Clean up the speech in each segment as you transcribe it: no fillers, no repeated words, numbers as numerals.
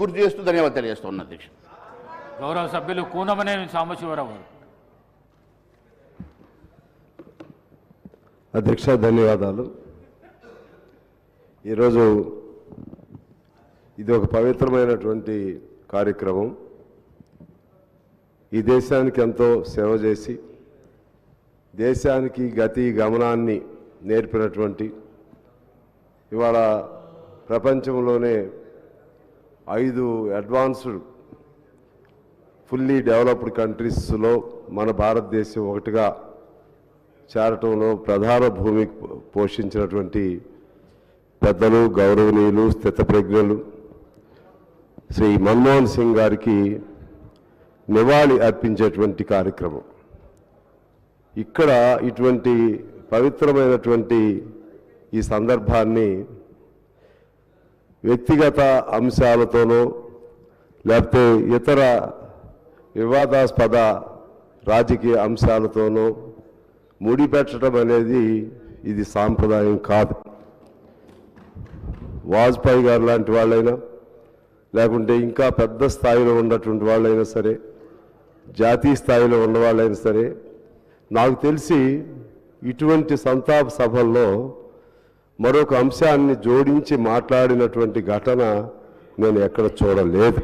గుర్తు చేస్తూ ధన్యవాదాలు తెలియజేస్తున్నా అధ్యక్ష. గౌరవ సభ్యులు కూనమనేని సాంబశివరావు గారు. అధ్యక్ష ధన్యవాదాలు. ఈరోజు ఇది ఒక పవిత్రమైనటువంటి కార్యక్రమం. ఈ దేశానికి ఎంతో సేవ చేసి దేశానికి గతి గమనాన్ని నేర్పినటువంటి ఇవాళ ప్రపంచంలోనే 5 అడ్వాన్స్డ్ ఫుల్లీ డెవలప్డ్ కంట్రీస్లో మన భారతదేశం ఒకటిగా చేరటంలో ప్రధాన భూమికి పోషించినటువంటి పెద్దలు గౌరవనీయులు స్థితప్రజ్ఞులు శ్రీ మన్మోహన్ సింగ్ గారికి నివాళి అర్పించేటువంటి కార్యక్రమం. ఇక్కడ ఇటువంటి పవిత్రమైనటువంటి ఈ సందర్భాన్ని వ్యక్తిగత అంశాలతోనో లేకపోతే ఇతర వివాదాస్పద రాజకీయ అంశాలతోనో ముడిపెట్టడం అనేది ఇది సాంప్రదాయం కాదు. వాజ్పేయి గారు లాంటి వాళ్ళైనా లేకుంటే ఇంకా పెద్ద స్థాయిలో ఉన్నటువంటి వాళ్ళైనా సరే, జాతీయ స్థాయిలో ఉన్నవాళ్ళైనా సరే, నాకు తెలిసి ఇటువంటి సంతాప సభల్లో మరొక అంశాన్ని జోడించి మాట్లాడినటువంటి ఘటన నేను ఎక్కడ చూడలేదు.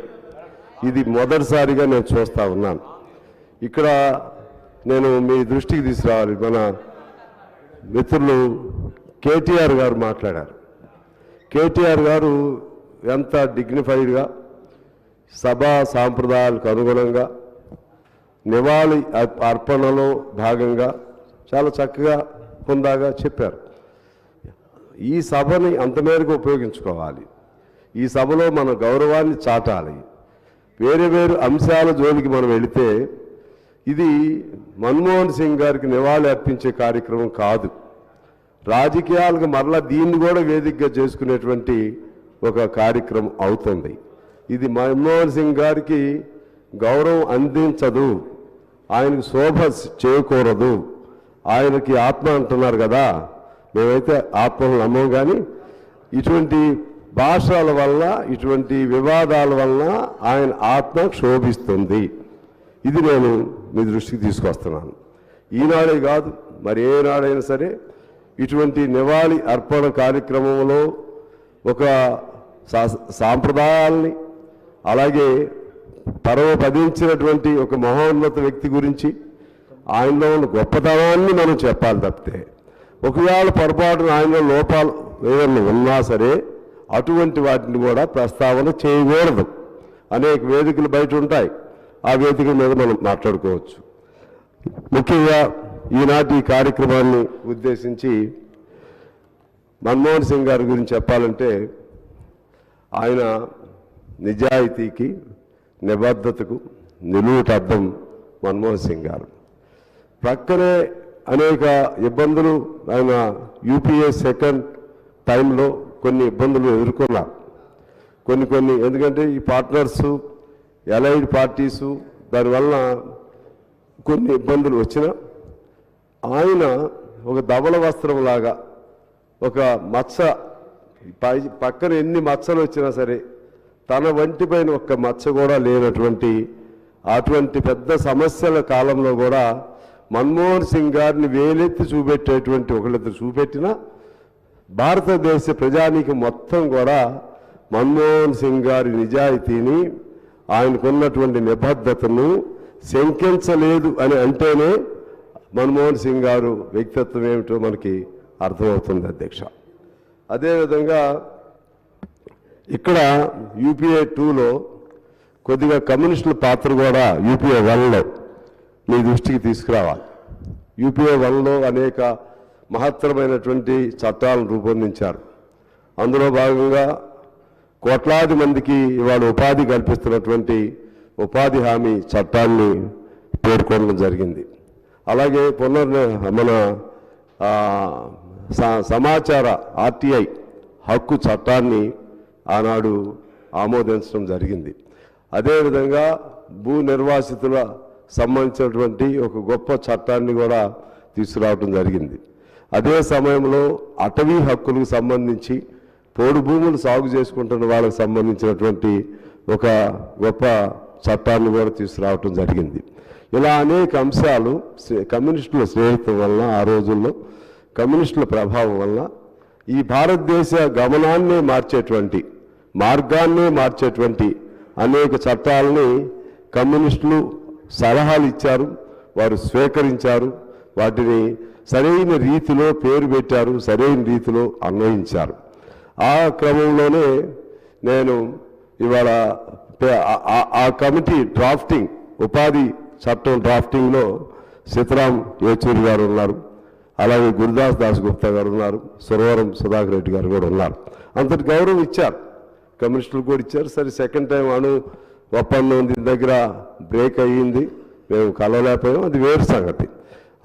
ఇది మొదటిసారిగా నేను చూస్తూ ఉన్నాను. ఇక్కడ నేను మీ దృష్టికి తీసుకురావాలి. మన మిత్రులు కేటీఆర్ గారు మాట్లాడారు. కేటీఆర్ గారు ఎంత డిగ్నిఫైడ్గా సభా సాంప్రదాయాలకు అనుగుణంగా నివాళి అర్పణలో భాగంగా చాలా చక్కగా హుందాగా చెప్పారు. ఈ సభని అంత మేరకు ఉపయోగించుకోవాలి. ఈ సభలో మన గౌరవాన్ని చాటాలి. వేరే వేరే అంశాల జోలికి మనం వెళితే ఇది మన్మోహన్ సింగ్ గారికి నివాళి అర్పించే కార్యక్రమం కాదు. రాజకీయాలకు మరలా దీన్ని కూడా వేదికగా చేసుకునేటువంటి ఒక కార్యక్రమం అవుతుంది. ఇది మన్మోహన్ సింగ్ గారికి గౌరవం అందించదు, ఆయనకు శోభ చేయకూడదు. ఆయనకి ఆత్మ అంటున్నారు కదా, మేమైతే ఆత్మను నమ్మం. కానీ ఇటువంటి భాషల వల్ల ఇటువంటి వివాదాల వల్ల ఆయన ఆత్మ క్షోభిస్తుంది. ఇది నేను మీ దృష్టికి తీసుకొస్తున్నాను. ఈనాడే కాదు, మరి ఏనాడైనా సరే ఇటువంటి నివాళి అర్పణ కార్యక్రమంలో ఒక సాంప్రదాయాల్ని అలాగే పరమపదించినటువంటి ఒక మహోన్నత వ్యక్తి గురించి ఆయనలో ఉన్న గొప్పతనాన్ని మనం చెప్పాలి తప్పితే ఒకవేళ పొరపాటున ఆయనలో లోపాలు ఏదైనా ఉన్నా సరే అటువంటి వాటిని కూడా ప్రస్తావన చేయకూడదు. అనేక వేదికలు బయట ఉంటాయి, ఆ వేదికల మీద మనం మాట్లాడుకోవచ్చు. ముఖ్యంగా ఈనాటి ఈ కార్యక్రమాన్ని ఉద్దేశించి మన్మోహన్ సింగ్ గారి గురించి చెప్పాలంటే ఆయన నిజాయితీకి నిబద్ధతకు నిలువుటద్దం మన్మోహన్ సింగ్ గారు. ప్రక్కనే అనేక ఇబ్బందులు ఆయన యూపీఏ సెకండ్ టైంలో కొన్ని ఇబ్బందులు ఎదుర్కొన్నారు. కొన్ని ఎందుకంటే ఈ పార్ట్నర్సు ఎలైడ్ పార్టీసు దానివల్ల కొన్ని ఇబ్బందులు వచ్చినా ఆయన ఒక ధవళ వస్త్రంలాగా ఒక మచ్చ పక్కన ఎన్ని మచ్చలు వచ్చినా సరే తన వంటిపైన ఒక్క మచ్చ కూడా లేనటువంటి అటువంటి పెద్ద సమస్యల కాలంలో కూడా మన్మోహన్ సింగ్ గారిని వేలెత్తి చూపెట్టేటువంటి ఒకళ్ళిద్దరు చూపెట్టినా భారతదేశ ప్రజానీకం మొత్తం కూడా మన్మోహన్ సింగ్ గారి నిజాయితీని ఆయనకున్నటువంటి నిబద్ధతను శంకించలేదు అని అంటేనే మన్మోహన్ సింగ్ గారు వ్యక్తిత్వం ఏమిటో మనకి అర్థమవుతుంది అధ్యక్ష. అదేవిధంగా ఇక్కడ యూపీఏ 2లో కొద్దిగా కమ్యూనిస్టుల పాత్ర కూడా యూపీఏ 1లో మీ దృష్టికి తీసుకురావాలి. యూపీఏ 1లో అనేక మహత్తరమైనటువంటి చట్టాలను రూపొందించారు. అందులో భాగంగా కోట్లాది మందికి ఇవాళ ఉపాధి కల్పిస్తున్నటువంటి ఉపాధి హామీ చట్టాన్ని పేర్కొనడం జరిగింది. అలాగే మన సమాచార ఆర్టీఐ హక్కు చట్టాన్ని ఆనాడు ఆమోదించడం జరిగింది. అదేవిధంగా భూ నిర్వాసితుల సంబంధించినటువంటి ఒక గొప్ప చట్టాన్ని కూడా తీసుకురావడం జరిగింది. అదే సమయంలో అటవీ హక్కులకు సంబంధించి పోడు భూములు సాగు చేసుకుంటున్న వాళ్ళకి సంబంధించినటువంటి ఒక గొప్ప చట్టాన్ని కూడా తీసుకురావటం జరిగింది. ఇలా అనేక అంశాలు కమ్యూనిస్టుల స్నేహితం వలన, ఆ రోజుల్లో కమ్యూనిస్టుల ప్రభావం వలన ఈ భారతదేశ గమనాన్నే మార్చేటువంటి, మార్గాన్నే మార్చేటువంటి అనేక చట్టాలని కమ్యూనిస్టులు సలహాలు ఇచ్చారు, వారు స్వీకరించారు, వాటిని సరైన రీతిలో పేరు పెట్టారు, సరైన రీతిలో అన్వయించారు. ఆ క్రమంలోనే నేను ఇవాళ ఆ కమిటీ డ్రాఫ్టింగ్, ఉపాధి చట్టం డ్రాఫ్టింగ్లో సీతారాం యేచూరి గారు ఉన్నారు, అలాగే గురుదాస్ దాస్ గుప్తా గారు ఉన్నారు, సురవరం సుధాకర్ రెడ్డి గారు కూడా ఉన్నారు. అంతటి గౌరవం ఇచ్చారు, కమ్యూనిస్టులు కూడా ఇచ్చారు. సరే, సెకండ్ టైం అణు ఒప్పందం దీని దగ్గర బ్రేక్ అయ్యింది, మేము కలవలేకపోయాం, అది వేరు సంగతి.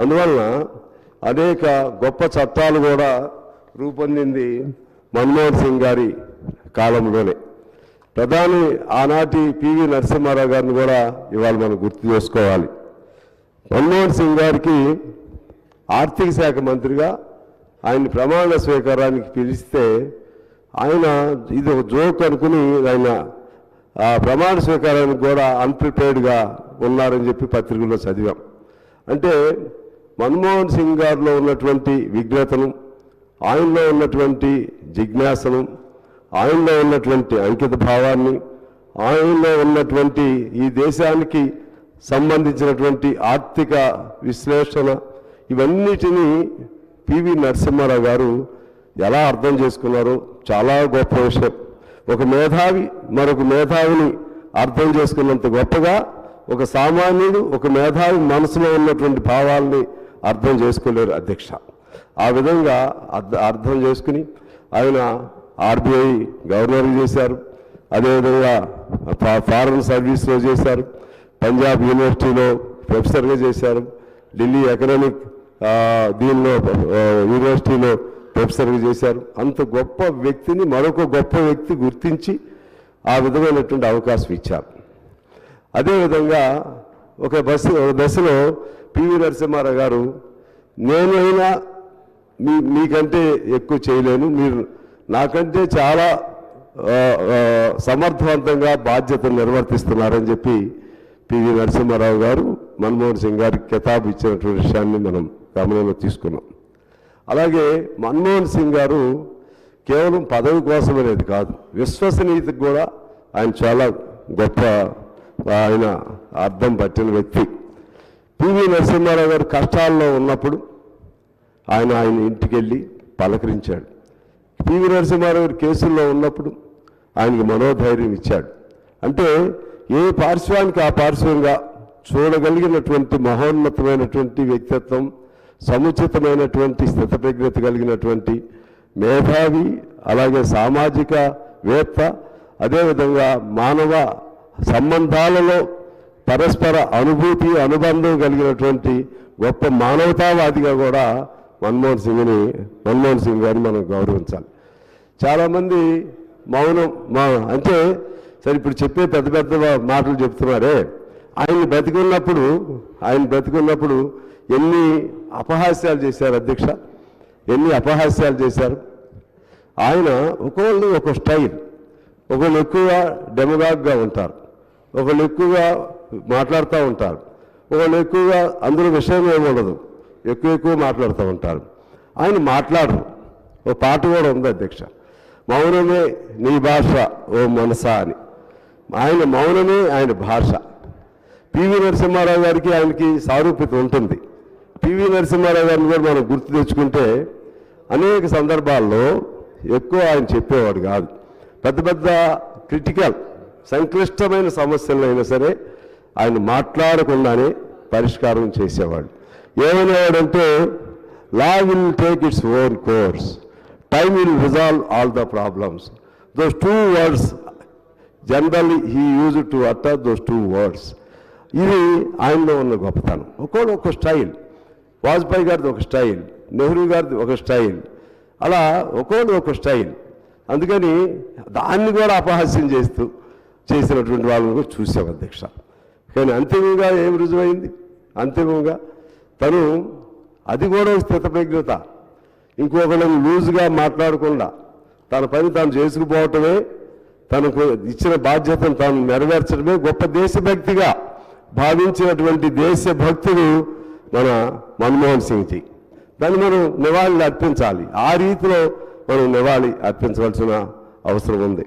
అందువలన అనేక గొప్ప చట్టాలు కూడా రూపొందింది మన్మోహన్ సింగ్ గారి కాలంలోనే. ప్రధాని ఆనాటి పివి నరసింహారావు గారిని కూడా ఇవాళ మనం గుర్తు చేసుకోవాలి. మన్మోహన్ సింగ్ గారికి ఆర్థిక శాఖ మంత్రిగా ఆయన ప్రమాణ స్వీకారానికి పిలిస్తే ఆయన ఇది ఒక జోక్ అనుకుని ఆయన ఆ ప్రమాణ స్వీకారానికి కూడా అన్ప్రిపేర్డ్గా ఉన్నారని చెప్పి పత్రికల్లో చదివాం. అంటే మన్మోహన్ సింగ్ గారిలో ఉన్నటువంటి విఘ్నతను, ఆయనలో ఉన్నటువంటి జిజ్ఞాసను, ఆయనలో ఉన్నటువంటి అంకిత భావాన్ని, ఆయనలో ఉన్నటువంటి ఈ దేశానికి సంబంధించినటువంటి ఆర్థిక విశ్లేషణ, ఇవన్నిటినీ పివి నరసింహారావు గారు ఎలా అర్థం చేసుకున్నారో చాలా గొప్ప విషయం. ఒక మేధావి మరొక మేధావిని అర్థం చేసుకున్నంత గొప్పగా ఒక సామాన్యుడు ఒక మేధావి మనసులో ఉన్నటువంటి భావాల్ని అర్థం చేసుకోలేరు అధ్యక్ష. ఆ విధంగా అర్థం చేసుకుని ఆయన ఆర్బీఐ గవర్నర్ చేశారు, అదేవిధంగా ఫారెన్ సర్వీస్లో చేశారు, పంజాబ్ యూనివర్సిటీలో ప్రొఫెసర్గా చేశారు, ఢిల్లీ ఎకనామిక్ దీనిలో యూనివర్సిటీలో ప్రొఫెసర్గా చేశారు. అంత గొప్ప వ్యక్తిని మరొక గొప్ప వ్యక్తి గుర్తించి ఆ విధమైనటువంటి అవకాశం ఇచ్చారు. అదేవిధంగా ఒక దశలో పివి నరసింహారావు గారు, నేనైనా మీకంటే ఎక్కువ చేయలేను, మీరు నాకంటే చాలా సమర్థవంతంగా బాధ్యతను నిర్వర్తిస్తున్నారని చెప్పి పివి నరసింహారావు గారు మన్మోహన్ సింగ్ గారికి కితాబు ఇచ్చినటువంటి విషయాన్ని మనం గమనంలో తీసుకున్నాం. అలాగే మన్మోహన్ సింగ్ గారు కేవలం పదవి కోసం అనేది కాదు, విశ్వసనీయతకు కూడా ఆయన చాలా గొప్ప ఆయన అర్థం పట్టిన వ్యక్తి. పివి నరసింహారావు గారు కష్టాల్లో ఉన్నప్పుడు ఆయన ఇంటికి వెళ్ళి పలకరించాడు. పివి నరసింహారావు గారు కేసుల్లో ఉన్నప్పుడు ఆయనకి మనోధైర్యం ఇచ్చాడు. అంటే ఏ పార్శ్వానికి ఆ పార్శ్వంగా చూడగలిగినటువంటి మహోన్నతమైనటువంటి వ్యక్తిత్వం, సముచితమైనటువంటి స్థితప్రజ్ఞత కలిగినటువంటి మేధావి, అలాగే సామాజిక వేత్త, అదేవిధంగా మానవ సంబంధాలలో పరస్పర అనుభూతి అనుబంధం కలిగినటువంటి గొప్ప మానవతావాదిగా కూడా మన్మోహన్ సింగ్ గారిని మనం గౌరవించాలి. చాలామంది మౌనం అంటే సరే ఇప్పుడు చెప్పే పెద్ద పెద్ద మాటలు చెప్తున్నారే, ఆయన బ్రతికున్నప్పుడు ఎన్ని అపహాస్యాలు చేశారు అధ్యక్ష, ఎన్ని అపహాస్యాలు చేశారు. ఆయన ఒకళ్ళు ఒక స్టైల్, ఒకళ్ళు ఎక్కువగా డెమోగాగ్గా ఉంటారు, ఒకళ్ళు ఎక్కువగా మాట్లాడుతూ ఉంటారు, ఒకళ్ళు ఎక్కువగా అందులో విషయం ఏముండదు, ఎక్కువ మాట్లాడుతూ ఉంటారు. ఆయన మాట్లాడరు. ఓ పాట కూడా ఉంది అధ్యక్ష, మౌనమే నీ భాష ఓ మనసా అని. ఆయన మౌనమే ఆయన భాష. పివి నరసింహారావు గారికి ఆయనకి సారూప్యత ఉంటుంది. పివి నరసింహారావు గారిని కూడా మనం గుర్తు తెచ్చుకుంటే అనేక సందర్భాల్లో ఎక్కువ ఆయన చెప్పేవాడు కాదు. పెద్ద పెద్ద క్రిటికల్ సంక్లిష్టమైన సమస్యలైనా సరే ఆయన మాట్లాడకుండానే పరిష్కారం చేసేవాడు. ఏమనేవాడంటే, law will take its own course, time will resolve all the problems. Those two words generally he use to utter those two words. ఇది ఆయనలో ఉన్న గొప్పతనం. ఒక్కొక్కడు ఒక స్టైల్, వాజ్పేయి గారిది ఒక స్టైల్, నెహ్రూ గారిది ఒక స్టైల్, అలా ఒక్కొక్కడు ఒక స్టైల్. అందుకని దాన్ని కూడా అపహాస్యం చేసినటువంటి వాళ్ళని కూడా చూసాం అధ్యక్ష. కానీ అంతిమంగా ఏం రుజువైంది? అంతిమంగా తను అది కూడా స్థితప్రజ్ఞత, ఇంకొకళ్ళని లూజ్గా మాట్లాడకుండా తన పని తాను చేసుకుపోవటమే తనకు ఇచ్చిన బాధ్యతను తాను నెరవేర్చడమే గొప్ప దేశభక్తిగా భావించినటువంటి దేశభక్తుడు మన మన్మోహన్ సింగ్జీ. దాన్ని మనం నివాళులు అర్పించాలి. ఆ రీతిలో మనం నివాళి అర్పించవలసిన అవసరం ఉంది.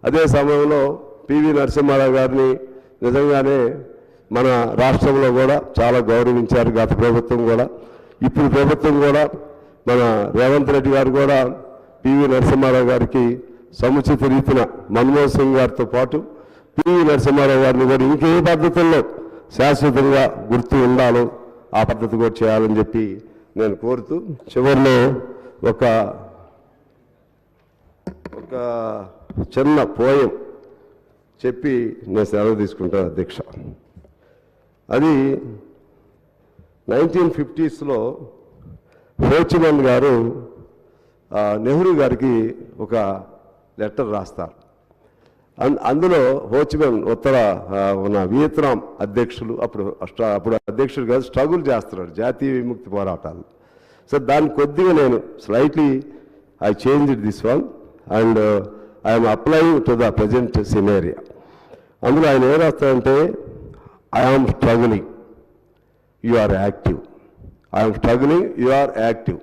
అదే సమయంలో పివి నరసింహారావు గారిని నిజంగానే మన రాష్ట్రంలో కూడా చాలా గౌరవించారు. గత ప్రభుత్వం కూడా, ఇప్పుడు ప్రభుత్వం కూడా, మన రేవంత్ రెడ్డి గారు కూడా పివి నరసింహారావు గారికి సముచిత రీతిన మన్మోహన్ సింగ్ గారితో పాటు పివి నరసింహారావు గారిని కూడా ఇంకే పద్ధతుల్లో శాశ్వతంగా గుర్తు ఉండాలో ఆ పద్ధతి కూడా చేయాలని చెప్పి నేను కోరుతూ చివరిలో ఒక చిన్న పోయం చెప్పి నేను సెలవు తీసుకుంటాను అధ్యక్ష. అది 1950s హోచిమన్ గారు నెహ్రూ గారికి ఒక లెటర్ రాస్తారు. అందులో హోచిమన్ ఉన్న వియత్నాం అధ్యక్షులు అప్పుడు అధ్యక్షుడు కాదు, స్ట్రగుల్ చేస్తున్నాడు జాతీయ విముక్తి పోరాటాలు. సో దాన్ని కొద్దిగా నేను slightly I changed this one and I'm applying to the present scenario. అందులో ఆయన ఏం రాస్తారంటే, I'm struggling, you are active. I'm struggling, you are active.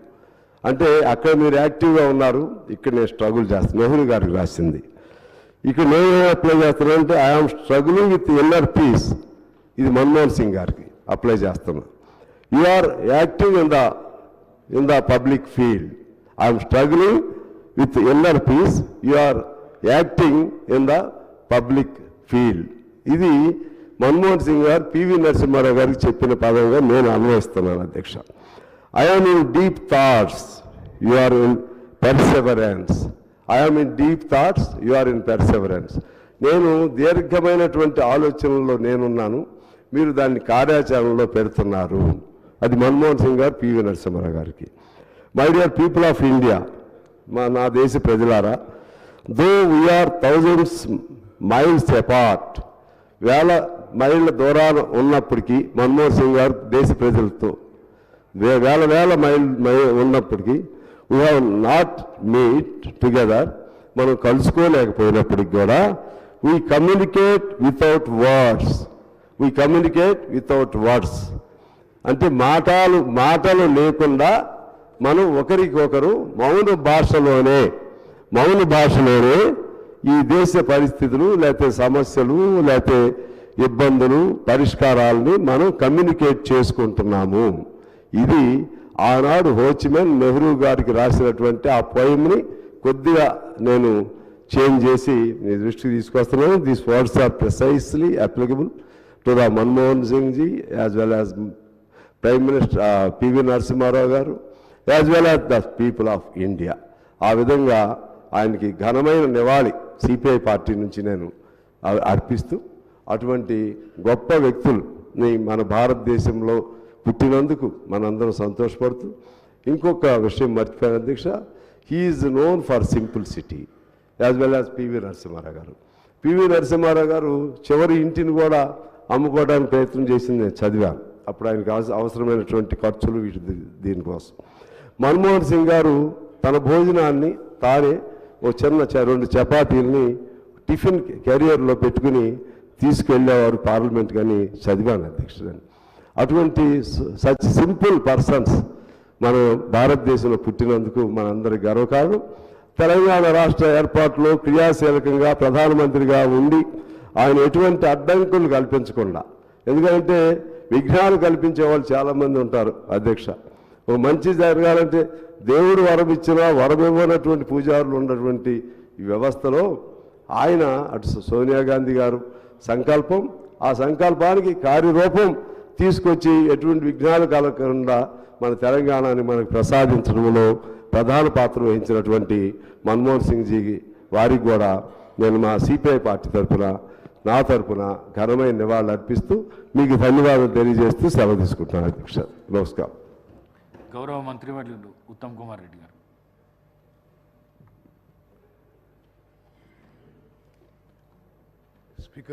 అంటే అక్కడ మీరు యాక్టివ్గా ఉన్నారు, ఇక్కడ నేను స్ట్రగుల్ చేస్తాను. నెహ్రూ గారికి రాసింది. ఇక్కడ నేను అప్లై చేస్తున్నానంటే I'm struggling with inner peace. ఇది మన్మోహన్ సింగ్ గారికి అప్లై చేస్తున్నా. You are active in the public field. I'm struggling with inner peace, you are acting in the public field. ఇది మన్మోహన్ సింగ్ గారు పివి నరసింహారావు గారికి చెప్పిన పదంగా నేను అన్వయిస్తున్నాను అధ్యక్ష. I'm in deep thoughts, you are in perseverance. I'm in deep thoughts, you are in perseverance. నేను దీర్ఘమైనటువంటి ఆలోచనల్లో నేనున్నాను, మీరు దాన్ని కార్యాచరణలో పెడుతున్నారు. అది మన్మోహన్ సింగ్ గారు పివి నరసింహారావు గారికి. My dear people of India, నా దేశ ప్రజలారా, దో వీఆర్ థౌజండ్స్ మైల్స్ అపార్ట్, వేల మైళ్ళ దూరాన ఉన్నప్పటికీ మన్మోహన్ సింగ్ గారు దేశ ప్రజలతో వేల మైల్ ఉన్నప్పటికీ we have not meet together, మనం కలుసుకోలేకపోయినప్పటికి కూడా we communicate without words. We communicate without words అంటే మాటలు లేకుండా మనం ఒకరికొకరు మౌన భాషలోనే ఈ దేశ పరిస్థితులు, లేకపోతే సమస్యలు, లేకపోతే ఇబ్బందులు, పరిష్కారాలని మనం కమ్యూనికేట్ చేసుకుంటున్నాము. ఇది ఆనాడు హోచిమన్ నెహ్రూ గారికి రాసినటువంటి ఆ పోయంని కొద్దిగా నేను చేంజ్ చేసి మీ దృష్టికి తీసుకొస్తున్నాను. These words are precisely applicable to the Manmohan Singh ji as well as prime minister PV Narasimha Rao గారు, as well as the people of India. ఆ విధంగా ఆయనకి ఘనమైన నివాళి సిపిఐ పార్టీ నుంచి నేను అర్పిస్తూ, అటువంటి గొప్ప వ్యక్తుల్ని మన భారతదేశంలో పుట్టినందుకు మనందరం సంతోషపడుతూ, ఇంకొక విషయం మర్చిపోయాను అధ్యక్ష, he is known for simplicity as well as PV Narasimha Rao garu. PV Narasimha Rao గారు చివరి ఇంటిని కూడా అమ్ముకోవడానికి ప్రయత్నం చేసింది నేను చదివాను. అప్పుడు ఆయనకు అవసరమైనటువంటి ఖర్చులు దీనికోసం. మన్మోహన్ సింగ్ గారు తన భోజనాన్ని తానే ఓ చిన్న 2 చపాతీలని టిఫిన్ క్యారియర్లో పెట్టుకుని తీసుకెళ్ళేవారు పార్లమెంట్ కానీ చదివాను అధ్యక్షుడని. అటువంటి సచ్ సింపుల్ పర్సన్స్ మన భారతదేశంలో పుట్టినందుకు మనందరి గర్వకారణం. తెలంగాణ రాష్ట్ర ఏర్పాటులో క్రియాశీలకంగా ప్రధానమంత్రిగా ఉండి ఆయన ఎటువంటి అడ్డంకులు కల్పించకుండా, ఎందుకంటే విఘ్నాలు కల్పించే వాళ్ళు చాలామంది ఉంటారు అధ్యక్ష. ఒక మంచి జరగాలంటే దేవుడు వరం ఇచ్చినా వరం ఇవ్వనటువంటి పూజారులు ఉన్నటువంటి ఈ వ్యవస్థలో ఆయన అటు సోనియా గాంధీ గారు సంకల్పం, ఆ సంకల్పానికి కార్యరూపం తీసుకొచ్చి ఎటువంటి విఘ్నాలు కలగకుండా మన తెలంగాణని మనకు ప్రసాదించడంలో ప్రధాన పాత్ర వహించినటువంటి మన్మోహన్ సింగ్ జీ వారికి కూడా నేను మా సిపిఐ పార్టీ తరఫున, నా తరఫున ఘనమైన నివాళులు అర్పిస్తూ మీకు ధన్యవాదాలు తెలియజేస్తూ సెలవు తీసుకుంటున్నాను అధ్యక్ష. నమస్కారం. గౌరవ మంత్రివర్యులు ఉత్తమ్ కుమార్ రెడ్డి గారు. స్పీకర్